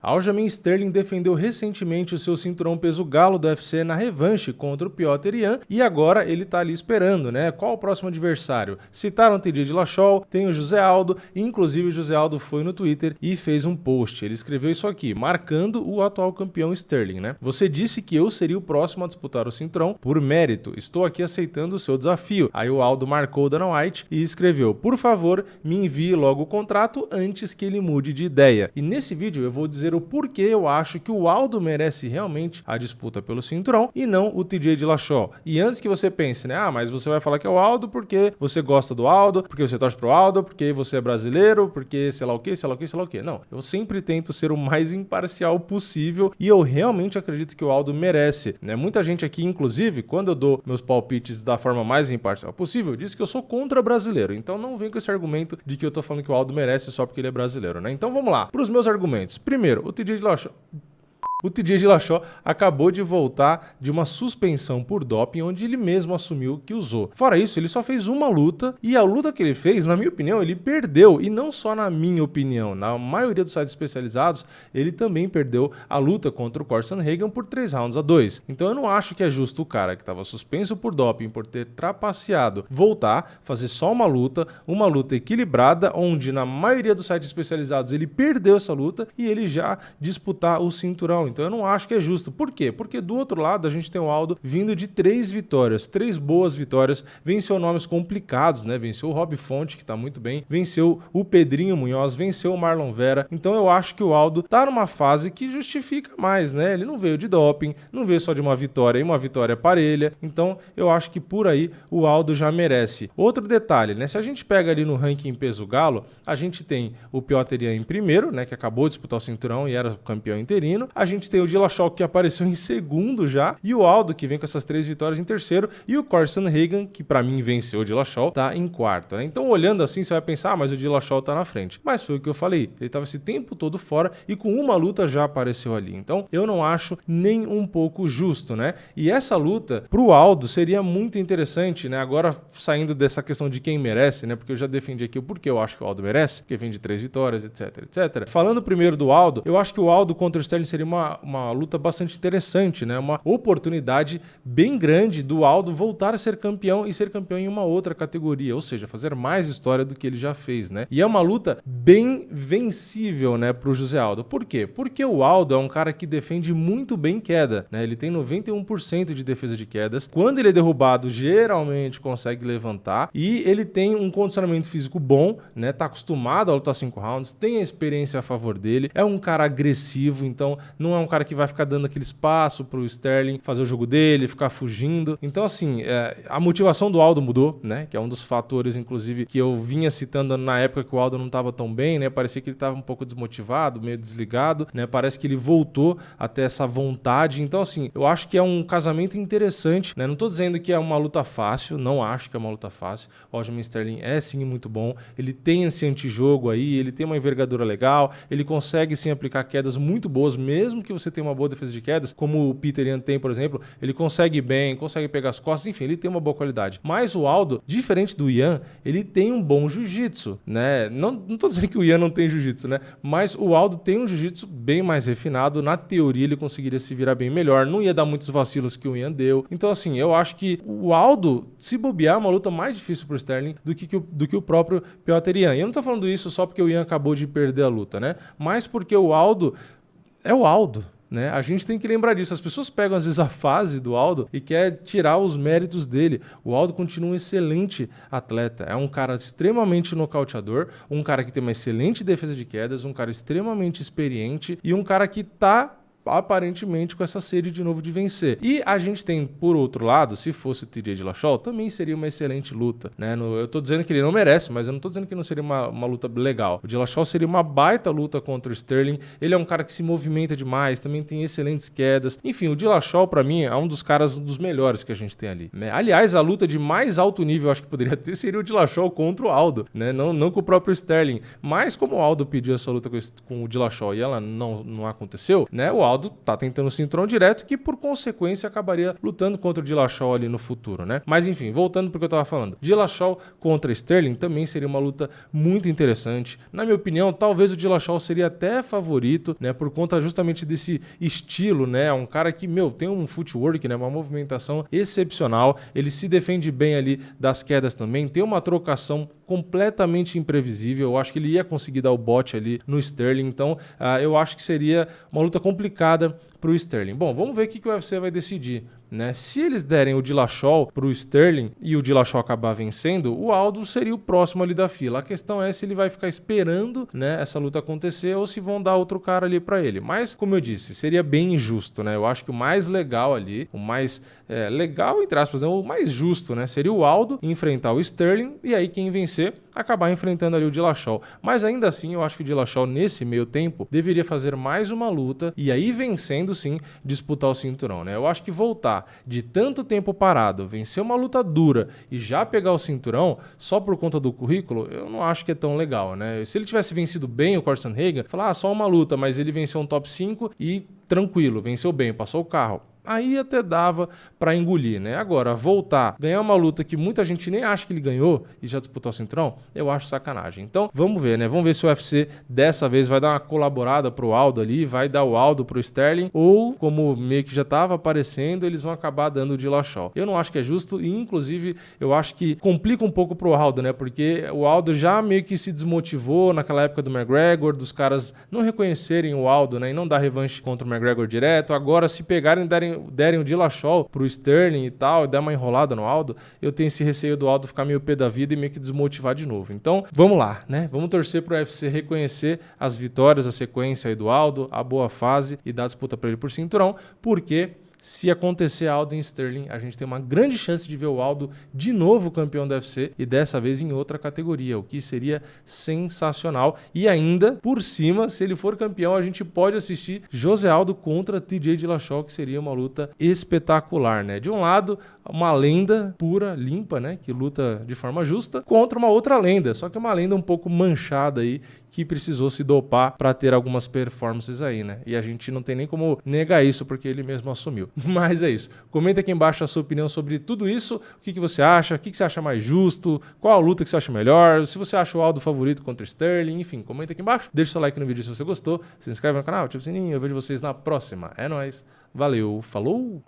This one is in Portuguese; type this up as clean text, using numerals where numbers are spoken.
Aljamain Sterling defendeu recentemente o seu cinturão peso galo do UFC na revanche contra o Petr Yan e agora ele tá ali esperando, né? Qual o próximo adversário? Citaram o TJ Dillashaw, tem o José Aldo, e inclusive o José Aldo foi no Twitter e fez um post. Ele escreveu isso aqui, marcando o atual campeão Sterling, né? Você disse que eu seria o próximo a disputar o cinturão por mérito. Estou aqui aceitando o seu desafio. Aí o Aldo marcou o Dana White e escreveu, por favor, me envie logo o contrato antes que ele mude de ideia. E nesse vídeo eu vou dizer o porquê eu acho que o Aldo merece realmente a disputa pelo cinturão e não o TJ Dillashaw. E antes que você pense, né? Ah, mas você vai falar que é o Aldo porque você gosta do Aldo, porque você torce pro Aldo, porque você é brasileiro, porque sei lá o que, sei lá o que, sei lá o que. Não, eu sempre tento ser o mais imparcial possível e eu realmente acredito que o Aldo merece, né? Muita gente aqui, inclusive, quando eu dou meus palpites da forma mais imparcial possível, diz que eu sou contra brasileiro. Então não vem com esse argumento de que eu tô falando que o Aldo merece só porque ele é brasileiro, né? Então vamos lá, pros meus argumentos. Primeiro, o TJ Dillashaw acabou de voltar de uma suspensão por doping, onde ele mesmo assumiu que usou. Fora isso, ele só fez uma luta, e a luta que ele fez, na minha opinião, ele perdeu. E não só na minha opinião, na maioria dos sites especializados, ele também perdeu a luta contra o Corson Hagan por 3-2. Então eu não acho que é justo o cara que estava suspenso por doping, por ter trapaceado, voltar, fazer só uma luta equilibrada, onde na maioria dos sites especializados ele perdeu essa luta e ele já disputar o cinturão. Então eu não acho que é justo. Por quê? Porque do outro lado a gente tem o Aldo vindo de 3 vitórias, 3 boas vitórias, venceu nomes complicados, né? Venceu o Rob Font, que tá muito bem, venceu o Pedrinho Munhoz, venceu o Marlon Vera. Então eu acho que o Aldo tá numa fase que justifica mais, né? Ele não veio de doping, não veio só de uma vitória e uma vitória parelha. Então eu acho que por aí o Aldo já merece. Outro detalhe, né? Se a gente pega ali no ranking peso galo, a gente tem o Petr Yan em primeiro, né? Que acabou de disputar o cinturão e era campeão interino. A gente tem o Dillashaw, que apareceu em segundo já, e o Aldo, que vem com essas 3 vitórias, em terceiro, e o Corson Hagan, que pra mim venceu o Dillashaw, tá em quarto, né? Então olhando assim, você vai pensar, mas o Dillashaw tá na frente. Mas foi o que eu falei, ele tava esse tempo todo fora e com uma luta já apareceu ali. Então eu não acho nem um pouco justo, né? E essa luta pro Aldo seria muito interessante, né? Agora saindo dessa questão de quem merece, né? Porque eu já defendi aqui o porquê eu acho que o Aldo merece, porque vem de 3 vitórias, etc, etc. Falando primeiro do Aldo, eu acho que o Aldo contra o Sterling seria uma luta bastante interessante, né? Uma oportunidade bem grande do Aldo voltar a ser campeão e ser campeão em uma outra categoria, ou seja, fazer mais história do que ele já fez, né? E é uma luta bem vencível, né, pro José Aldo. Por quê? Porque o Aldo é um cara que defende muito bem queda, né? Ele tem 91% de defesa de quedas. Quando ele é derrubado, geralmente consegue levantar e ele tem um condicionamento físico bom, né? Tá acostumado a lutar 5 rounds, tem a experiência a favor dele, é um cara agressivo, então não é um cara que vai ficar dando aquele espaço pro Sterling fazer o jogo dele, ficar fugindo. Então, assim, a motivação do Aldo mudou, né? Que é um dos fatores, inclusive, que eu vinha citando na época que o Aldo não estava tão bem, né? Parecia que ele estava um pouco desmotivado, meio desligado, né? Parece que ele voltou até essa vontade. Então, assim, eu acho que é um casamento interessante, né? Não tô dizendo que é uma luta fácil, não acho que é uma luta fácil. O Aljamain Sterling é, sim, muito bom. Ele tem esse antijogo aí, ele tem uma envergadura legal, ele consegue, sim, aplicar quedas muito boas, mesmo que você tenha uma boa defesa de quedas, como o Petr Yan tem, por exemplo, ele consegue bem, consegue pegar as costas, enfim, ele tem uma boa qualidade. Mas o Aldo, diferente do Yan, ele tem um bom jiu-jitsu, né? Não tô dizendo que o Yan não tem jiu-jitsu, né? Mas o Aldo tem um jiu-jitsu bem mais refinado, na teoria ele conseguiria se virar bem melhor, não ia dar muitos vacilos que o Yan deu. Então, assim, eu acho que o Aldo, se bobear, é uma luta mais difícil pro Sterling do que o próprio Petr Yan. E eu não tô falando isso só porque o Yan acabou de perder a luta, né? Mas porque o Aldo é o Aldo, né? A gente tem que lembrar disso. As pessoas pegam às vezes a fase do Aldo e quer tirar os méritos dele. O Aldo continua um excelente atleta. É um cara extremamente nocauteador, um cara que tem uma excelente defesa de quedas, um cara extremamente experiente e um cara que tá aparentemente com essa sede de novo de vencer. E a gente tem, por outro lado, se fosse o TJ Dillashaw, também seria uma excelente luta, né? Eu tô dizendo que ele não merece, mas eu não tô dizendo que não seria uma luta legal. O Dillashaw seria uma baita luta contra o Sterling. Ele é um cara que se movimenta demais, também tem excelentes quedas. Enfim, o Dillashaw, pra mim, é um dos caras dos melhores que a gente tem ali, né? Aliás, a luta de mais alto nível, eu acho que poderia ter, seria o Dillashaw contra o Aldo, né? Não com o próprio Sterling. Mas como o Aldo pediu essa luta com o Dillashaw e ela não aconteceu, né? O Aldo Aldo tá tentando o cinturão direto, que por consequência acabaria lutando contra o Dillashaw ali no futuro, né? Mas enfim, voltando pro que eu tava falando. Dillashaw contra Sterling também seria uma luta muito interessante. Na minha opinião, talvez o Dillashaw seria até favorito, né? Por conta justamente desse estilo, né? É um cara que, tem um footwork, né? Uma movimentação excepcional. Ele se defende bem ali das quedas também. Tem uma trocação completamente imprevisível. Eu acho que ele ia conseguir dar o bote ali no Sterling. Então, eu acho que seria uma luta complicada para o Sterling. Bom, vamos ver o que o UFC vai decidir, né? Se eles derem o Dillashaw para o Sterling e o Dillashaw acabar vencendo, o Aldo seria o próximo ali da fila. A questão é se ele vai ficar esperando, né, essa luta acontecer ou se vão dar outro cara ali para ele. Mas, como eu disse, seria bem injusto, né? Eu acho que o mais legal ali, o mais legal, entre aspas, o mais justo, né, seria o Aldo enfrentar o Sterling e aí quem vencer acabar enfrentando ali o Dillashaw. Mas ainda assim, eu acho que o Dillashaw nesse meio tempo deveria fazer mais uma luta e aí vencendo sim disputar o cinturão, né? Eu acho que voltar de tanto tempo parado, vencer uma luta dura e já pegar o cinturão só por conta do currículo, eu não acho que é tão legal, né? Se ele tivesse vencido bem o Corson Hagan, falar só uma luta, mas ele venceu um top 5 e tranquilo, venceu bem, passou o carro. Aí até dava pra engolir, né? Agora, voltar, ganhar uma luta que muita gente nem acha que ele ganhou e já disputar o cinturão, eu acho sacanagem. Então, vamos ver, né? Vamos ver se o UFC dessa vez vai dar uma colaborada pro Aldo ali, vai dar o Aldo pro Sterling, ou, como meio que já tava aparecendo, eles vão acabar dando o Dillashaw. Eu não acho que é justo e, inclusive, eu acho que complica um pouco pro Aldo, né? Porque o Aldo já meio que se desmotivou naquela época do McGregor, dos caras não reconhecerem o Aldo, né? E não dar revanche contra o McGregor direto. Agora, se pegarem e derem o Dillashaw pro Sterling e tal, e der uma enrolada no Aldo, eu tenho esse receio do Aldo ficar meio pé da vida e meio que desmotivar de novo. Então, vamos lá, né? Vamos torcer pro UFC reconhecer as vitórias, a sequência aí do Aldo, a boa fase e dar disputa para ele por cinturão, porque se acontecer Aldo e Sterling, a gente tem uma grande chance de ver o Aldo de novo campeão do UFC e dessa vez em outra categoria, o que seria sensacional. E ainda, por cima, se ele for campeão, a gente pode assistir José Aldo contra TJ Dillashaw, que seria uma luta espetacular, né? De um lado, uma lenda pura, limpa, né? Que luta de forma justa, contra uma outra lenda, só que uma lenda um pouco manchada aí, que precisou se dopar para ter algumas performances aí, né? E a gente não tem nem como negar isso, porque ele mesmo assumiu. Mas é isso. Comenta aqui embaixo a sua opinião sobre tudo isso. O que você acha? O que você acha mais justo? Qual a luta que você acha melhor? Se você acha o Aldo favorito contra o Sterling, enfim, comenta aqui embaixo. Deixa o seu like no vídeo se você gostou. Se inscreve no canal, ativa o sininho. Eu vejo vocês na próxima. É nóis. Valeu. Falou!